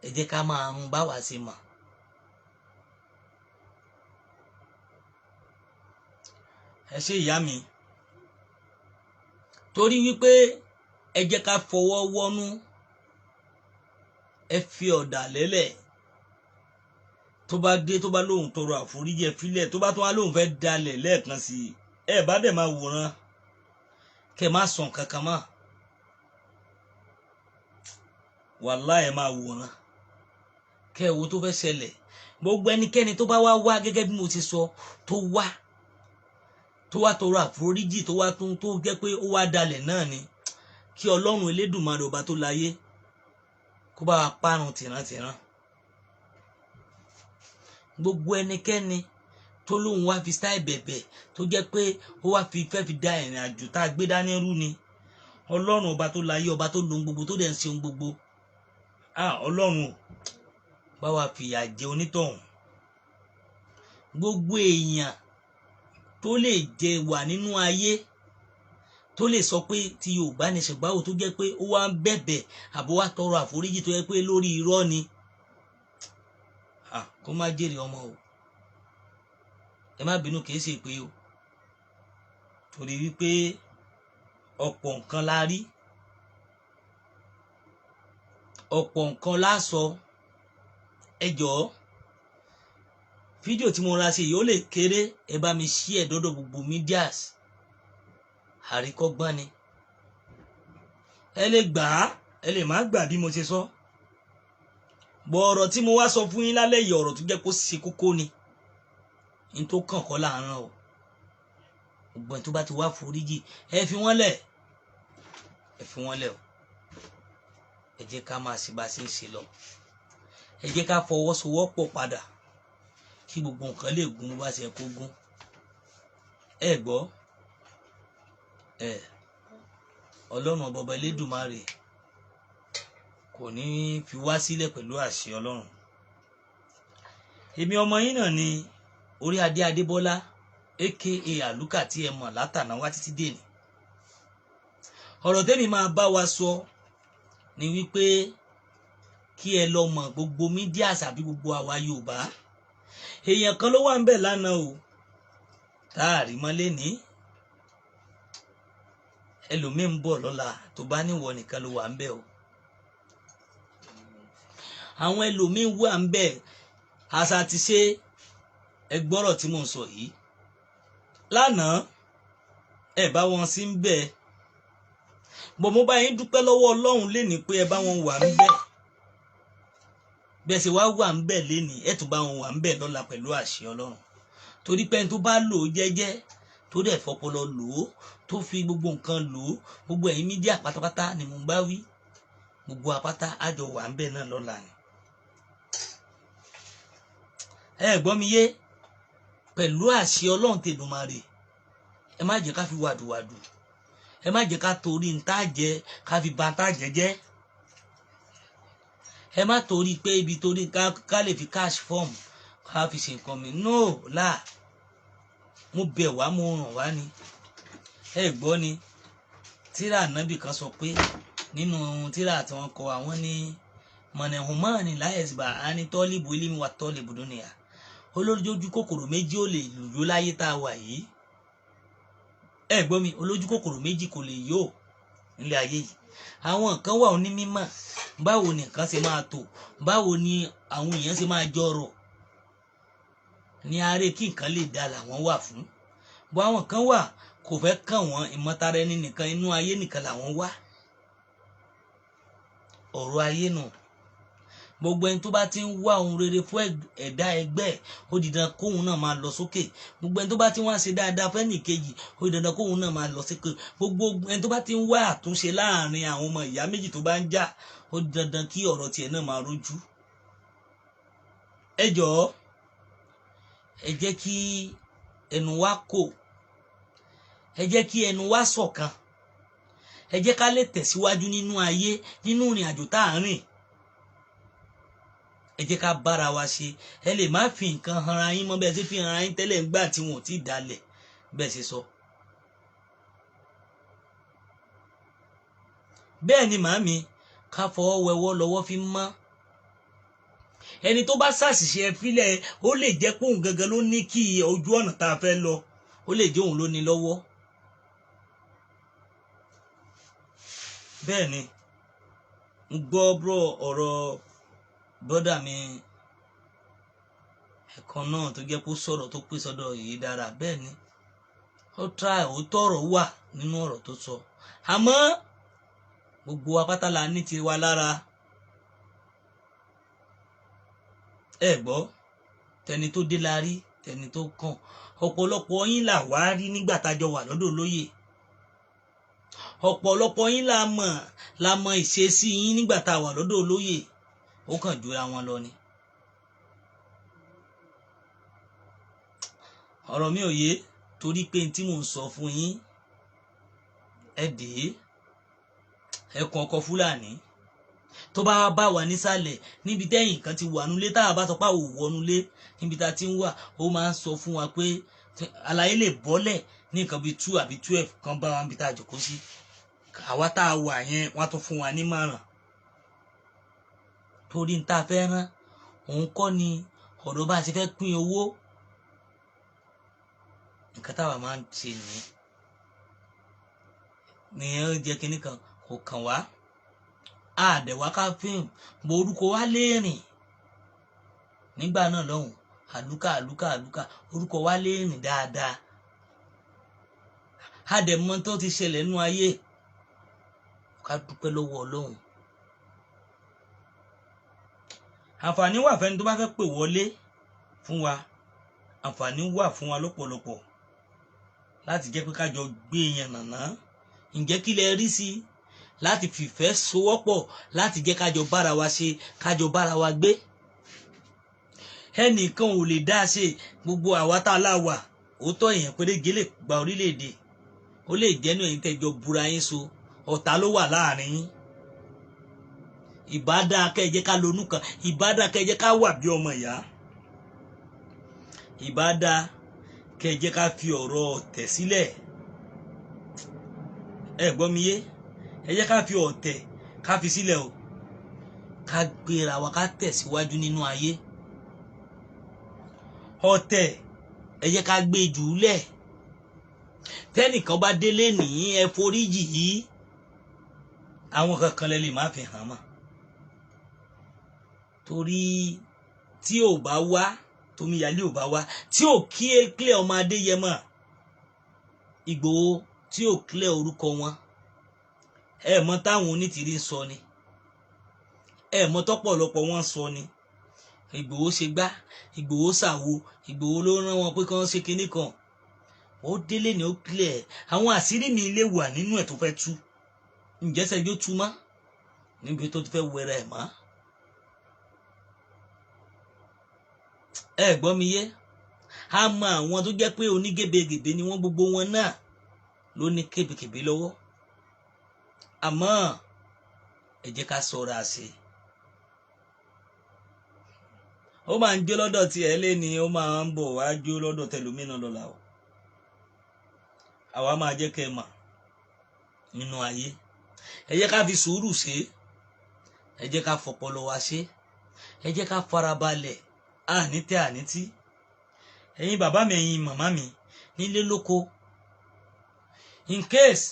ẹ jẹ́ ká máa run báwa ṣe mọ̀. Ẹ ṣé ìyá mi, torí wípé ẹ jẹ́ ká fọwọ́ wọ́nú, ẹ fi ọ̀dà lélẹ̀. Tó bá dé tó bá lóhùn tọrọ àforíjì ẹ filẹ̀, tó bá tún wá lóhùn fẹ́ dalẹ̀ lẹ́ẹ̀kan sí i, ẹ bá dẹ̀ máa wòran, kẹ má sàn kankan mọ́. Wàláhì ẹ máa wòran, kẹ wo tó fẹ́ ṣẹlẹ̀. Gbogbo ẹnikẹ́ni tó bá wá gẹ́gẹ́ bí mo ti sọ, tó wá tọrọ àforíjì, tó wá tó jẹ́ pé ó wá dalẹ̀ náà ni, kí Ọlọ́run Elédùmarè ọba tó láyé kó bá wa parun tìrantìran. Gbogbo ẹnikẹ́ni tó lóun wá fi style bẹ̀bẹ̀ tó jẹ́ pé ó wá fẹ́ fi da ìrìn àjò tá a gbé dání rú ni, Ọlọ́run ọba tó láyé ọba tó lóhun gbogbo tó dẹ̀ ń ṣe ohun gbogbo, Ọlọ́run ò bá wa fìyà jẹ onítọ̀hún. Gbogbo èèyàn tó lè jẹ wà nínú ayé tó lè sọ pé ti Yorùbá Nation báwo tó jẹ́ pé ó wá ń bẹ̀bẹ̀ àbó wá tọrọ àforíjì tó jẹ́ pé lórí irọ́ ni, kó má jèrè ọmọ o. Ẹ má bínú, kìí ṣe pé o, torí wípé ọ̀pọ̀ nǹkan la rí, ọ̀pọ̀ nǹkan la sọ. Ẹ jọ̀ọ́ fídíò tí mo ra ṣe yìí ó lè kéré, ẹ bá mi share dọ́dọ̀ gbogbo medias, àríkọ́gbọ́n ni. Ẹ lè gbà á, ẹ lè má gbà bí mo ṣe sọ. Bọ̀ ọ̀rọ̀ tí mo wá sọ fún yín lálẹ́ yìí ọ̀rọ̀ tó jẹ́ kó ṣe kókó ni, n tó kàn kọ́ láàárọ̀ o. Gbogbo tó bá ti wá foríjì ẹ fi wọ́n lẹ̀, ẹ fi wọ́n lẹ̀ o. Ẹ jẹ́ ká máa ṣe bá ṣe ń ṣe lọ, ẹ jẹ́ ká fọwọ́sowọ́pọ̀ padà kí gbogbo nǹkan lè gún bó bá ṣe kó gún. Ẹ gbọ́, Ọlọ́run ọba Elédùmarè kò ní fi wá sílẹ̀ pẹ̀lú àṣẹ Ọlọ́run. Èmi ọmọ yín náà ni Orí Adé Adébọ́lá aka Àlùkà tí ẹ mọ̀ látàná wá títí dèní. Ọ̀rọ̀ tẹ́mi máa bá wa sọ ni wípé kí ẹ lọ mọ̀ gbogbo mídíà àbí gbogbo àwa Yorùbá. Èèyàn kan ló wà ń bẹ̀ lánàá o, táàrí mọ́ lénìí, ẹlòmíín ń bọ̀ lọ́la tó bá níwọ̀ nìkan ló wà ń bẹ̀ o. Àwọn ẹlòmíín wà ń bẹ̀, àṣà ti ṣe ẹgbọ́rọ̀ tí mò ń sọ yìí. Lánàá ẹ bá wọn sí ń bẹ̀, bọ̀ mo bá yín dúpẹ́ lọ́wọ́ Ọlọ́run lénìí pé ẹ bá wọn wà ń bẹ̀. Bẹ́ẹ̀ ṣe wá wà ń bẹ̀ lénìí, ẹ tún bá wọn wà ń bẹ̀ lọ́la pẹ̀lú àṣẹ Ọlọ́run. Torí pé ẹni tó bá lò ó jẹ́jẹ́ tó dẹ̀ fọpọlọ lò ó, tó fi gbogbo nǹkan lò ó, gbogbo ẹ̀yin mídíà pátápátá ni mo ń bá wí, gbogbo apáta àjọ wà ń bẹ̀ náà lọ́la ni. Ẹ gbọ́ mi yé, pẹ̀lú àṣẹ Ọlọ́run tèdùmàrè, ẹ má jẹ́ ká fi wàdùwàdù, ẹ má jẹ́ ká torí ń tá jẹ ká fi ba tá jẹ jẹ́, ẹ má torí pé ibi torí ká lè fi cash form ká fi ṣe nǹkan mi no là, mo bẹ̀ wá mo ràn wá ni. Ẹ gbọ́ ni tírà ànábì kan sọ pé nínú tírà tí wọ́n kọ àwọn ní mọ̀nẹ̀hùnmọ́ọ̀nì láyẹ̀sìbà á ní tọ́lìbù ilé wa tọ́lìbù dúnìyà, olójú kòkòrò méjì ò lè lùyó láyé tá a wà yìí. Ẹ gbọ́ mi, olójú kòkòrò méjì kò lè yó nílé ayé yìí. Àwọn nǹkan wà ní mímọ̀, báwo ni nǹkan ṣe máa tò, báwo ni àwọn èèyàn ṣe máa jọrọ̀ ní àárẹ̀ kí nǹkan lè dá làwọn wà fún. Bọ́ àwọn kan wà kò fẹ́ kàn wọ́n, ìmọ̀tara ẹni nìkan, inú ayé nìkan làwọn wà. Ọ̀rọ̀ ayé nù. Gbogbo ẹni tó bá ti ń wá ohun rere fún ẹ̀dá ẹgbẹ́ ó di dandan kóhun náà máa lọ sókè. Gbogbo ẹni tó bá ti wá ṣe dáadáa fẹ́nì kejì ó di dandan kóhun náà máa lọ sókè. Gbogbo ẹni tó bá ti ń wá àtúnṣe láàrin àwọn ọmọ ìyá méjì tó bá ń jà ó di dandan kí ọ̀rọ̀ tiẹ̀ náà máa rójú. Ẹ jọ̀ọ́, ẹ jẹ́ kí ẹnu wa kò, ẹ jẹ́ kí ẹnu wa ṣọ̀kan, ẹ jẹ́ ká lè tẹ̀síwájú nínú ayé, nínú ìrìn àjò tá à ń rìn. Ẹ jẹ́ ká bára wa ṣe. Ẹ lè má fi nǹkan hanra yín mọ́ bẹ́ẹ̀ ṣe fi hanra yín tẹ́lẹ̀ ńgbà tí wọn ò tí ì dalẹ̀ bẹ́ẹ̀ ṣe sọ. Bẹ́ẹ̀ ni màámi, ká fọwọ́ wẹwọ́ lọ́wọ́ fi mọ́. Ẹni tó bá ṣàṣìṣe ẹ fílẹ̀, ó lè jẹ́ pé òun gangan ló ní kí ojú ọ̀nà tá a fẹ́ lọ, ó lè jẹ́ òun ló ní lọ́wọ́. Bẹ́ẹ̀ ni, ń gbọ́ ọ̀rọ̀ bọ́dà mi ẹ̀kan náà tó jẹ́ kó sọ̀rọ̀ tó pè sọ́dọ̀ yìí dára. Bẹ́ẹ̀ ni, ó tọ̀rọ̀ wà nínú ọ̀rọ̀ tó sọ, àmọ́ gbogbo apáta la ní tiwa lára. Ẹ gbọ́, tẹni tó dé la rí, tẹni tó kàn. Ọ̀pọ̀lọpọ̀ yín là wá rí nígbà tájọ wà lọ́dọ̀ olóyè. Ọ̀pọ̀lọpọ̀ yín la mọ̀ ìṣesí yín nígbà tá a wà lọ́dọ̀ olóyè. Ó kàn jura wọn lọ ni. Ọ̀rọ̀ mi ò yé, torí pé tí mò ń sọ fún yín ẹ dé ẹkùn ọkọ̀ Fúlàní tó bá bá wà nísàlẹ̀ níbi tẹ́yìn kan ti wà nulẹ̀, tá a bá sọ pé àwọn ò wọnulẹ̀ níbi tá a ti ń wà, ó máa ń sọ fún wa pé àlàyé lè bọ́lẹ̀ ní nǹkan bíi 2 àbí 12 kan bá wa níbi tá a jòkó sí. Àwa tá a wà yẹn wọ́n á tún fún wa nímọ̀ràn. Torí ń tá a fẹ́ rán òun kọ́ ni ọ̀dọ̀ bá a ṣe fẹ́ pín owó. Nǹkan táwa máa ń ṣe nìyẹn ó jẹ́ kinní kan kò kàn wá. Àdẹ̀wá ká fíìmù bó orúkọ wa léèrìn nígbà náà lọ́hùn, àlùkà orúkọ wa léèrìn dáadáa. Àdẹ̀mọ́ tó ti ṣẹlẹ̀ nínú ayé, ká dúpẹ́ lọ́wọ́ Ọlọ́run. Àǹfààní wà fẹ́ni tó bá fẹ́ pè wọlé fún wa, àǹfààní wà fún wa lọ́pọ̀lọpọ̀ láti jẹ́ pé kájọ gbé yẹn nàná. Ǹjẹ́ kí lẹ rí sí láti fìfẹ́ sowọ́pọ̀ láti jẹ́ kájọ bára wa ṣe, kájọ bára wa gbé? Ẹnìkan ò lè dá ṣe. Gbogbo àwa tá a láwà òótọ́ èèyàn péréje lè gba orílẹ̀-èdè, ó lè jẹ́nu ẹ̀yin tẹ́jọ búra yín so, ọ̀tá ló wà láàrin yín. Ìbádá kẹ́ ẹ jẹ́ ká lonú kan, ìbádá kẹ́ ẹ jẹ́ ká wà bí ọmọ ìyá, ìbádá kẹ́ ẹ jẹ́ ká fi ọ̀rọ̀ ọ̀tẹ̀ sílẹ̀. Ẹ gbọ́ mi yé, ẹ jẹ́ ká fi ọ̀tẹ̀ ká fi sílẹ̀ o, ká gbéra wa ká tẹ̀síwájú nínú ayé. Ọ̀tẹ̀ ẹ jẹ́ ká gbé jù ú lẹ̀. Tẹ́nìkan bá délé nìyí ẹ foríjì yìí, àwọn kankan lẹ lè má fi hàn mọ́. Torí tí ò bá wá, tómiyálé ò bá wá, tí ò kílẹ̀ ọmọ Adéyẹmọ Ìgbòho, tí ò kílẹ̀ orúkọ wọn, ẹ mọ̀ táwọn onítìrí sọ ni, ẹ mọ̀ tọ́pọ̀lọpọ̀ wọn sọ ni. Ìgbòho ṣe gbá, Ìgbòho ṣàwo, Ìgbòho ló rán wọn pé kí wọ́n ṣe kinní kan. ó délé ni ó clear àwọn àṣírí mi lè wà nínú ẹ̀ tó fẹ́ tú ǹjẹ́ sẹ́jọ́ tú mọ́ níbi tó ti fẹ́ wẹrẹ ẹ̀ mọ́ ẹ gbọ́ mi yé a mọ àwọn tó jẹ́ pé onígébegèbe ni wọ́n gbogbo wọn náà ló ní kébékébé lọ́wọ́ àmọ́ ẹ jẹ́ ká ṣọ́ra sí ó máa ń jó lọ́dọ̀ tí ẹ lé ní ó máa ń bọ̀ wá jó lọ́dọ̀ tẹlómìnà lọ́la o àwa máa jẹ́ kẹ́ ẹ mọ̀ nínú ayé ẹ jẹ́ ká fi sùúrù ṣe ẹ jẹ́ ká fọpọlọ wa ṣe ẹ jẹ́ ká farabalẹ̀ àní tẹ́ àní tí ẹ̀yin bàbá mi ẹ̀yin màmá mi nílé lóko in case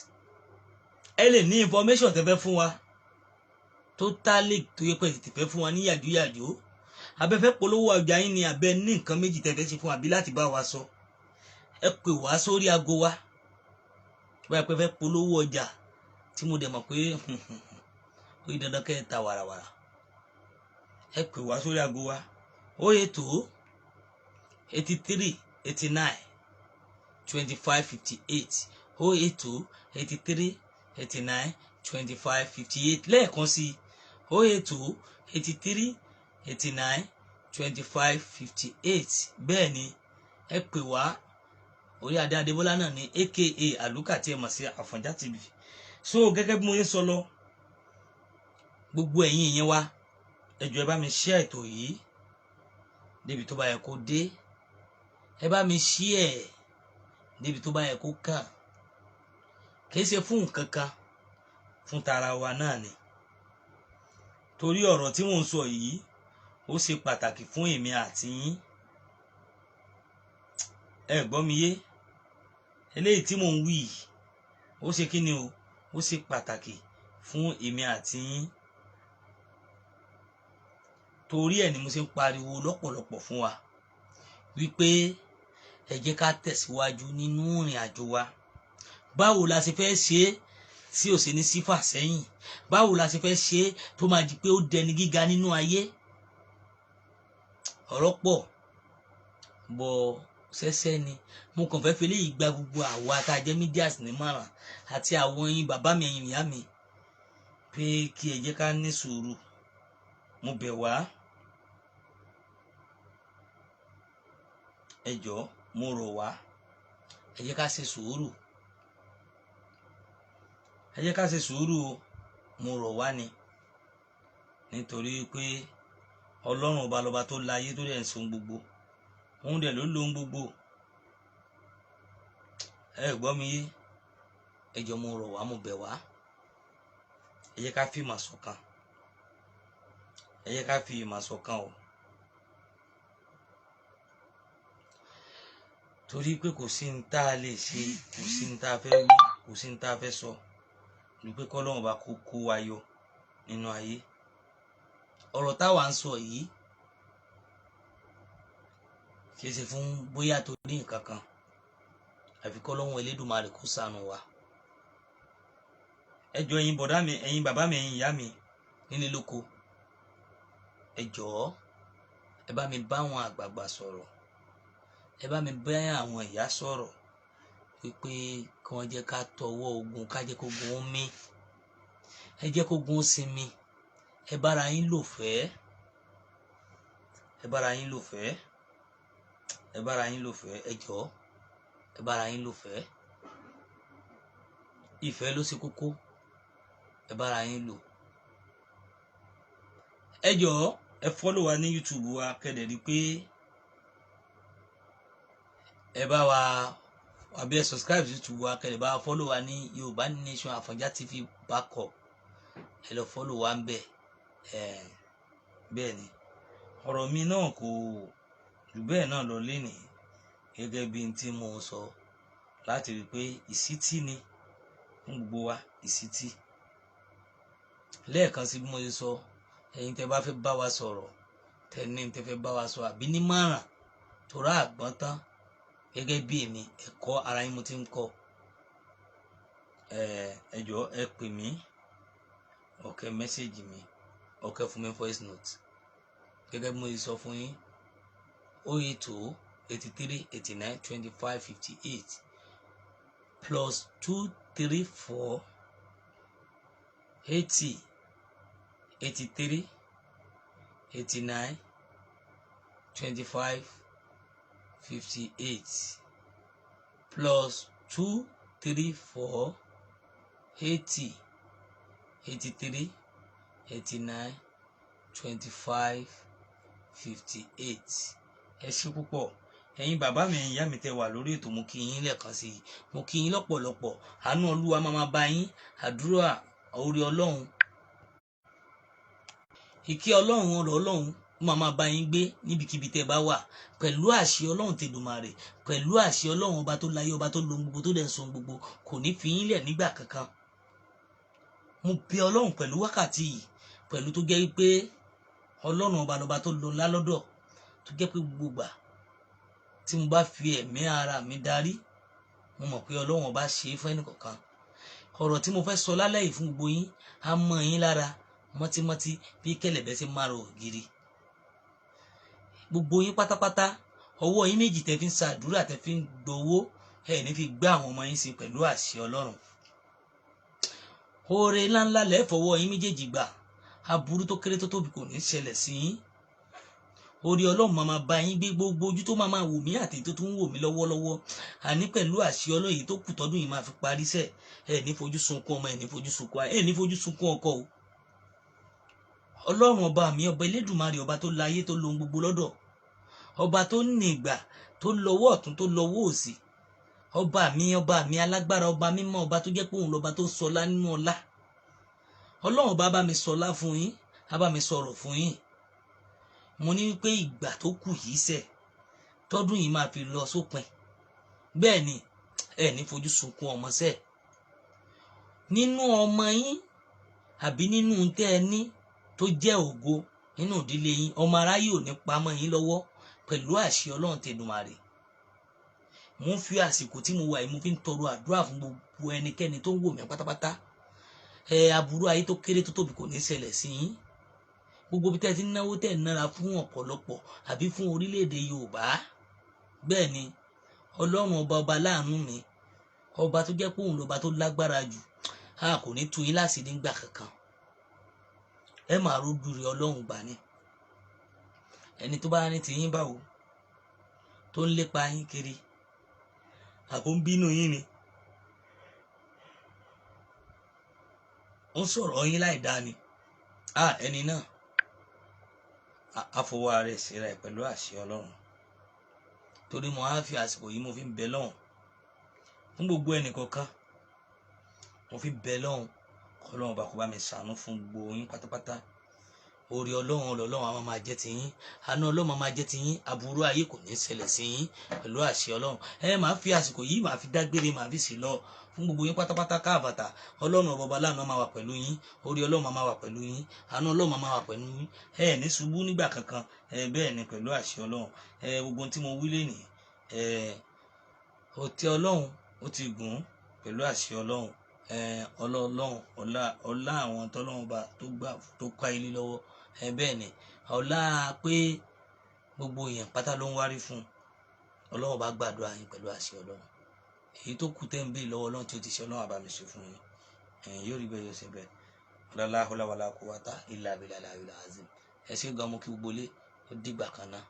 ẹ lè ní information tẹ́ fẹ́ fún wa totally tó yẹ pé tètè fẹ́ fún wa ní yàjóyàjó abẹ́fẹ́ polówó ọjà yín ni abẹ́ ní nǹkan méjì tẹ́ fẹ́ ṣe fún àbí láti bá wa sọ ẹ pè wá sórí aago wa báyìí pé fẹ́ polówó ọjà tí mo dẹ̀ mọ̀ pé ó yí dandan kẹ́ ẹ ta wàràwàrà ẹ pè wá sórí aago wa 080 83 89 25 58 080 83 89 25 58 lẹ́ẹ̀kan sí 080 83 89 25 58 bẹ́ẹ̀ ni ẹ pè wá orí adé adébọ́lá náà ní aka àlùkà tí ẹ mọ̀ sí Àfọ̀njá TV so gẹ́gẹ́ bí mo yẹ sọ lọ gbogbo ẹ̀yin ìyẹn wa ẹ jọ̀ọ́ ẹ bá mi share ètò yìí débi tó bá yẹ kó dé ẹ bá mi share débi tó bá yẹ kó kàn kìí ṣe fún nǹkan kan fún tara wa náà ni torí ọ̀rọ̀ tí mò ń sọ yìí ó ṣe pàtàkì fún èmi àti yín ẹ gbọ́ mi yé eléyìí tí mò ń wí ó ṣe kí ni o ó ṣe pàtàkì fún èmi àti yín torí ẹ̀ ni mo ṣe ń pariwo lọ́pọ̀lọpọ̀ fún wa wípé ẹ jẹ́ ká tẹ̀síwájú nínú ìrìn àjò wa báwo la ṣe fẹ́ ṣe é tí ò ṣe ní sífà sẹ́yìn báwo la ṣe fẹ́ ṣe é tó máa di pé ó dẹni gíga nínú ayé ọ̀rọ̀ pọ̀ bọ̀ ṣẹ́ṣẹ́ ni mo kàn fẹ́ fi eléyìí gba gbogbo àwa tá a jẹ́ mídíàs nímọ̀ràn àti àwọn ẹ̀yin bàbá mi ẹ̀yin ìyá mi pé kí ẹ jẹ́ ká ní sùúrù mo bẹ̀ wá ẹ jọ̀ọ́ mo rọ̀ wá ẹ jẹ́ ká ṣe sùúrù ẹ jẹ́ ká ṣe sùúrù o mo rọ̀ wá ni nítorí pé ọlọ́run ọba lọba tó láyé tó dẹ̀ ń ṣe ohun gbogbo òun dẹ̀ ló lóhun gbogbo ẹ gbọ́ mi yé ẹ jọ̀ọ́ mo rọ̀ wá mo bẹ̀ wá ẹ jẹ́ ká fi ìmọ̀ ṣọ̀kan ẹ jẹ́ ká fi ìmọ̀ ṣọ̀kan o torí pé kò sí ní tá a lè ṣe kò sí ní tá a fẹ́ wí kò sí ní tá a fẹ́ sọ ní pé kọ́lọ́run bá kó wa yọ nínú ayé ọ̀rọ̀ táwa ń sọ yìí kì í ṣe fún bóyá tó ní nǹkan kan àfi kọ́lọ́run Elédùmarè kó ṣàánú wa ẹ jọ̀ọ́ ẹ̀yin bọ̀dá mi ẹ̀yin bàbá mi ẹ̀yin ìyá mi nílé lóko ẹ jọ̀ọ́ ẹ bá mi bá àwọn àgbààgbà sọ̀rọ̀ ẹ bá mi bá àwọn ìyá sọ̀rọ̀ wípé kí wọ́n jẹ́ ká tọwọ́ ogun ká jẹ́ kógun ó mí ẹ jẹ́ kógun ó sinmi ẹ bára yín lò fẹ́ ẹ bára yín lò fẹ́ ẹ bára yín lò fẹ́ ẹ jọ̀ọ́ ẹ bára yín lò fẹ́ ìfẹ́ ló ṣe kókó ẹ bára yín lò ẹ jọ̀ọ́ ẹ follow wa ní YouTube wa kẹ́dẹ̀ rí pé ẹ bá wa àbí ẹ subscribe sí YouTube wa kẹ́dẹ̀ bá wa follow wa ní Yorùbá Nation Àfọ̀njá TV backup ẹ lọ follow wa ń bẹ̀ bẹ́ẹ̀ ni ọ̀rọ̀ mi náà kò jù bẹ́ẹ̀ náà lọ lénìí gẹ́gẹ́ bí n tí mo sọ láti rí pé ìsítí ni fún gbogbo wa ìsítí lẹ́ẹ̀kan sí bí mo ṣe sọ ẹ̀yin tẹ́ bá fẹ́ bá wa sọ̀rọ̀ tẹ́ni tẹ́ fẹ́ bá wa sọ àbí nímọ̀ràn tó rà àgbọ́n tán gẹ́gẹ́ bí èmi ẹ̀kọ́ ara yín mo ti ń kọ́ ẹ jọ̀ọ́ ẹ pè mí ọ̀kẹ́ mẹ́sẹ̀gì mi ọ̀kẹ́ fún mi voice note gẹ́gẹ́ bí mo ṣe sọ fún yín 080 83 89 25 58 plus 234 80 83 89 25 58 plus 234 80 83 89 25 58. Ẹ ṣé púpọ̀ ẹ̀yin bàbá mi ẹ̀yin ìyá mi tẹ́ wà lórí ètò, mo kí yín lẹ́ẹ̀kan sí i, mo kí yín lọ́pọ̀lọpọ̀. Àánú Olúwa máa bá yín, àdúrà orí Ọlọ́run, ìkẹ́ Ọlọ́run, ọ̀rọ̀ Ọlọ́run máa bá yín gbé níbikíbi tẹ́ bá wà, pẹ̀lú àṣẹ Ọlọ́run tèdùmàrè, pẹ̀lú àṣẹ Ọlọ́run ọba tó láyé, ọba tó lo gbogbo, tó dẹ̀ sọ gbogbo, kò ní fi yín lẹ̀ nígbà kankan. Mo bẹ Ọlọ́run pẹ̀lú wákàtí yìí, pẹ̀lú tó jẹ́ pé Ọlọ́run ọba lọba tó lọ lálọ́dọ̀, tó jẹ́ pé gbogbo gbà tí mo bá fi ẹ̀mí ara mi darí, mo mọ̀ pé Ọlọ́run ọba ṣe é fún ẹnìkọ̀ọ̀kan. Ọ̀rọ̀ tí mo fẹ́ sọ lálẹ́ yìí fún gbogbo yín á mọ́ yín lára mọ́tímọ́tí bí kẹ̀lẹ̀bẹ̀ ṣe máa rò ògiri. Gbogbo yín pátápátá, ọwọ́ yín méjì tẹ́ fi ń ṣàdúrà, tẹ́ fi ń gbowó, ẹ̀ ní fi gbá àwọn ọmọ yín sí pẹ̀lú àṣẹ Ọlọ́run. Oore ńláńlá lẹ́ fọwọ́ yín méjèèjì gbà, aburú tó kéré tó tóbi kò ní ṣẹlẹ̀ sí yín. Oore Ọlọ́run máa bá yín gbé, gbogbo ojú tó máa wò mí àti tó tún ń wò mí lọ́wọ́lọ́wọ́, àní pẹ̀lú àṣẹ Ọlọ́run yìí tó kù tọ́dún yìí máa fi parí sẹ̀, ẹ̀ ní fojú sunkún ọmọ, ẹ̀ ní fojú sunkún ayé, ẹ̀ ní fojú sunkún ọkọ o. Ọlọ́run ọba mi, ọba Elédùmarè, ọba tó láyé, tó lo ohun gbogbo lọ́dọ̀, ọba tó ní ìgbà, tó lọ́wọ́ ọ̀tún, tó lọ́wọ́ òsì, ọba mi alágbára, ọba mímọ́, ọba tó jẹ́ pé òun lọ́ba tó sọlá nínú ọlá. Ọlọ́run ọba bá mi sọlá fún yín, á bá mi sọ̀rọ̀ fún yín. Mo ní wípé ìgbà tó kù yìí sẹ̀, tọ́dún yìí máa fi lọ sópin, bẹ́ẹ̀ ni ẹ̀ ní fojú sunkún ọmọ sẹ̀, nínú ọmọ yín àbí nínú tẹ́ ẹ ní tó jẹ́ ògo nínú ìdílé yín, ọmọ aráyé ò ní pamọ́ yín lọ́wọ́ pẹ̀lú àṣẹ Ọlọ́run tèdùmàrè. Mo ń fi àsìkò tí mo wà yìí, mo fi ń tọrọ àdúrà fún gbogbo ẹnikẹ́ni tó ń wò mí pátápátá. Aburú ayé tó kéré tó tóbi kò ní ṣẹlẹ̀ sí yín. Gbogbo bí tẹ́ ti náwó, tẹ́ nára fún ọ̀pọ̀lọpọ̀ àbí fún orílẹ̀-èdè Yorùbá, bẹ́ẹ̀ ni Ọlọ́run ọba láàánú mi, ọba tó jẹ́ pé òun lọ́ba tó lágbára jù, a kò ní tú yín láṣìírí nígbà kankan. Ẹ máa rójú rẹ Ọlọ́run gbà ní. Ẹni tó bá ní ti yín báwo, tó ń lépa yín kiri, àbó ń bínú yín ni, ó ń sọ̀rọ̀ yín láì dáa ni, ẹni náà àfọwọ́ ara rẹ̀ síra ẹ̀ pẹ̀lú àṣẹ Ọlọ́run. Torí mo á fi àsìkò yìí mo fi ń bẹ lọ́hùn fún gbogbo ẹnìkọ̀ọ̀kan, mo fi bẹ lọ́hùn k'Ọlọ́run bá kó bá mi ṣàánú fún gbogbo yín pátápátá. Oore Ọlọ́run àwọn máa jẹ́ ti yín, àánú Ọlọ́run máa jẹ́ ti yín, aburú ayé kò ní ṣẹlẹ̀ sí yín pẹ̀lú àṣẹ Ọlọ́run. Máa fi àsìkò yìí máa fi dágbére, máa fi sì lọ fún gbogbo yín pátápátá káàbàtà. Ọlọ́run ọba láàánú máa wà pẹ̀lú yín, oore Ọlọ́run máa wà pẹ̀lú yín, àánú Ọlọ́run máa wà pẹ̀lú yín, ní ṣubú nígbà kankan, bẹ́ẹ̀ ni pẹ̀lú àṣẹ Ọlọ́run. Gbogbo tí mo wí lénìí, òtí Ọlọ́run ó ti gùn pẹ̀lú àṣẹ Ọlọ́run. Ọlá àwọn tọ́lọ́run bá tó ká ilé lọ́wọ́, bẹ́ẹ̀ ni ọlá pé gbogbo èèyàn pátá ló ń wárí fún Ọlọ́run bá gbàdúrà yín pẹ̀lú àṣẹ Ọlọ́run. Èyí tó kù tẹ́ ń béèrè lọ́wọ́ Ọlọ́run tí ó ti ṣe, Ọlọ́run á bá mi ṣe fún yín. Yóò rí bẹ́ẹ̀, yóò ṣe bẹ́ẹ̀. La hawla wala quwwata illa billahil azim. Ẹ ṣé gan, mo kí gbogbo ilé, ó dìgbà kan náà.